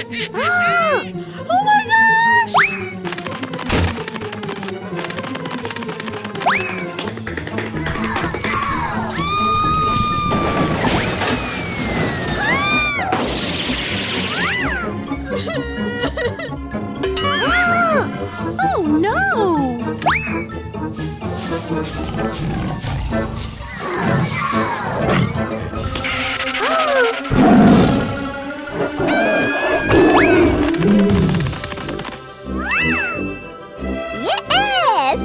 Oh my gosh! Oh no! Yes!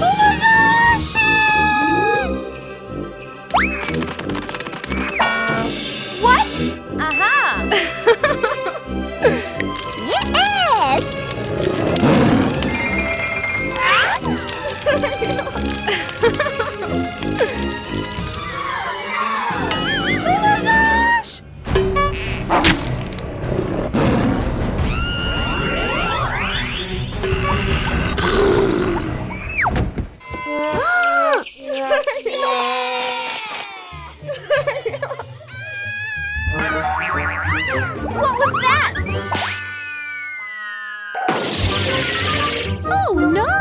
Oh my gosh! What? Aha! Yes! Oh my gosh! What was that? Oh no!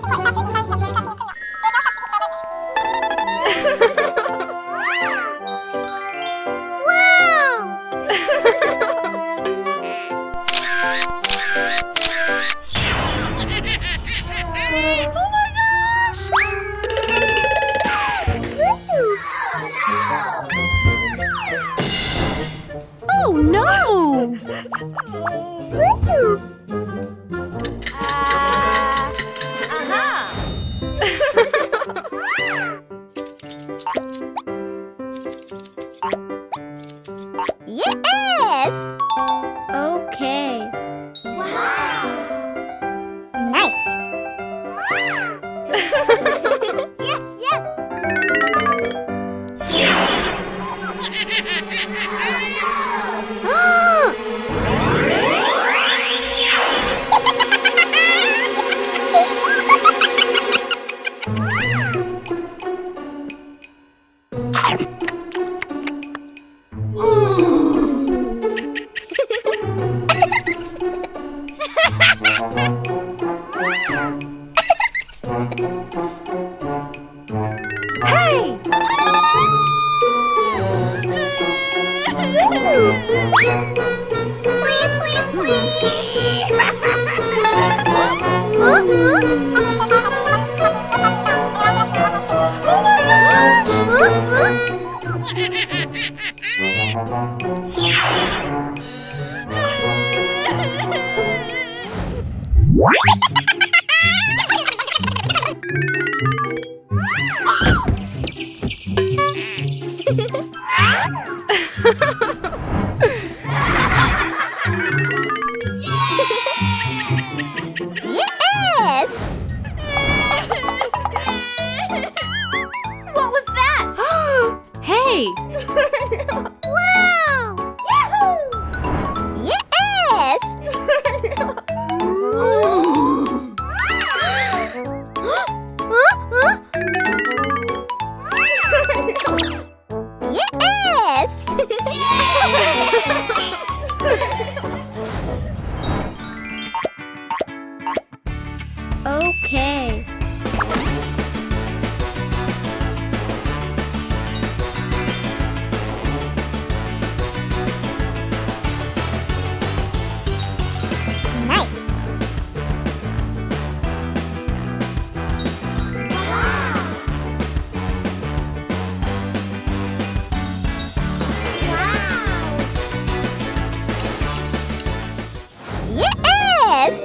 Oh my gosh! Oh no! Aha! Yes! Okay. Nice! Yes, yes! Hey! Please, please, please! Oh my gosh! Yes! What was that? Hey! Wow! Yes! Yes! Okay. Nice! Yes!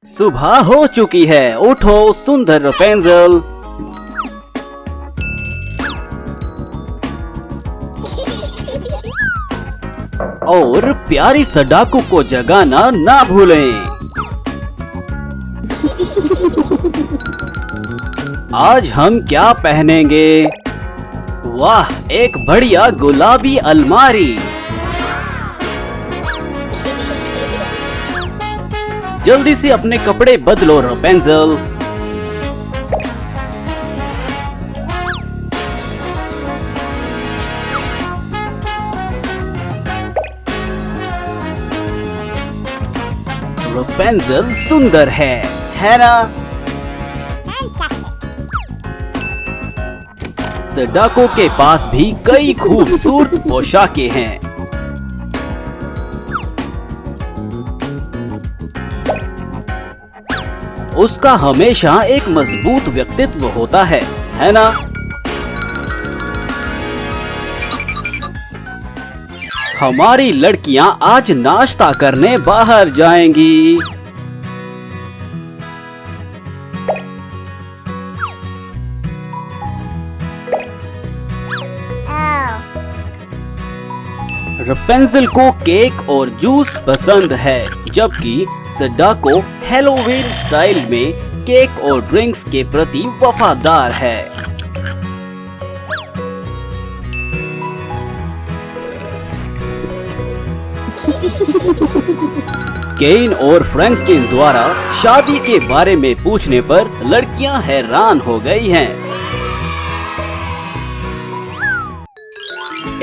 सुबह हो चुकी है, उठो सुंदर रपेंजल। और प्यारी सडाकू को जगाना ना भूलें। आज हम क्या पहनेंगे? वाह, एक बढ़िया गुलाबी अलमारी। जल्दी से अपने कपड़े बदलो रपेंजल। रपेंजल सुंदर है ना? सडाको के पास भी कई खूबसूरत पोशाकें हैं। उसका हमेशा एक मजबूत व्यक्तित्व होता है ना? हमारी लड़कियां आज नाश्ता करने बाहर जाएंगी। रपेंजल को केक और जूस पसंद है, जबकि सडाको हैलोवीन स्टाइल में केक और ड्रिंक्स के प्रति वफादार है। केन और फ्रैंकस्टीन द्वारा शादी के बारे में पूछने पर लड़कियां हैरान हो गई हैं।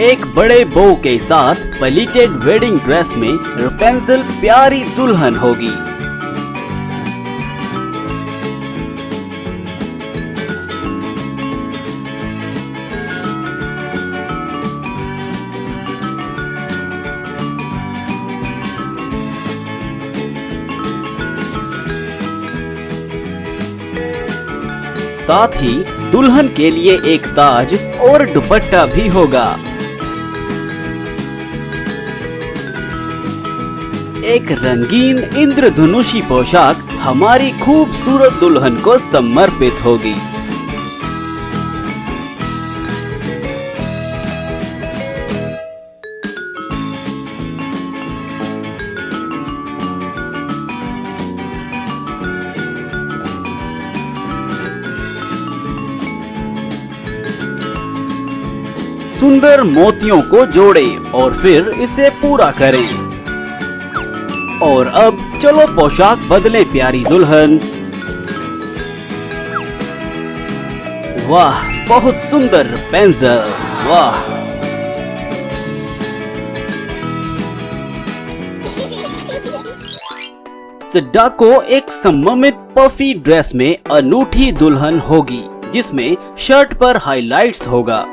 एक बड़े बो के साथ प्लीटेड वेडिंग ड्रेस में रपेंजल प्यारी दुल्हन होगी। साथ ही दुल्हन के लिए एक ताज और दुपट्टा भी होगा। एक रंगीन इंद्रधनुषी पोशाक हमारी खूबसूरत दुल्हन को समर्पित होगी। सुंदर मोतियों को जोड़ें और फिर इसे पूरा करें। और अब चलो पोशाक बदलें प्यारी दुल्हन। वाह, बहुत सुंदर रपेंजल, वाह। सडाको एक सममित पफी ड्रेस में अनूठी दुल्हन होगी, जिसमें शर्ट पर हाइलाइट्स होगा।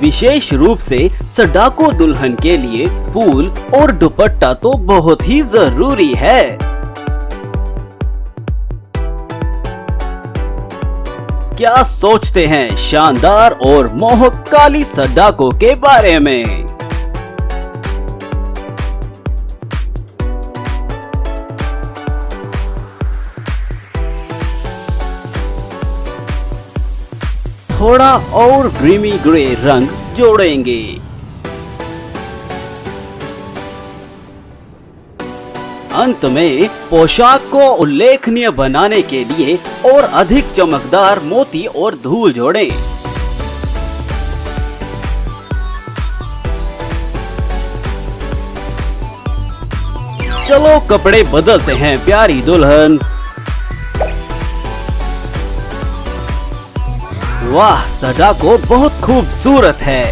विशेष रूप से सडाको दुल्हन के लिए फूल और दुपट्टा तो बहुत ही जरूरी है। क्या सोचते हैं शानदार और मोहक काली सडाको के बारे में? थोड़ा और ड्रीमी ग्रे रंग जोड़ेंगे। अंत में पोशाक को उल्लेखनीय बनाने के लिए और अधिक चमकदार मोती और धूल जोड़ें। चलो कपड़े बदलते हैं प्यारी दुल्हन। वाह, सडाको बहुत खूबसूरत है।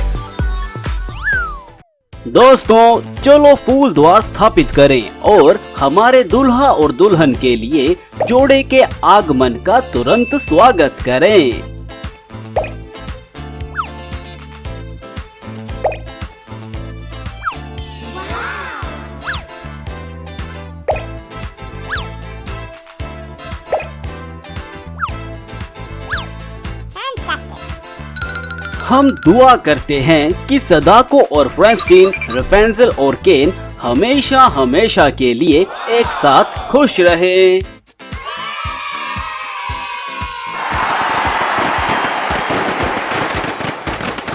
दोस्तों, चलो फूल द्वार स्थापित करें और हमारे दूल्हा और दुल्हन के लिए जोड़े के आगमन का तुरंत स्वागत करें। हम दुआ करते हैं कि सडाको और फ्रैंकस्टीन, रपेंजल और केन हमेशा हमेशा के लिए एक साथ खुश रहें।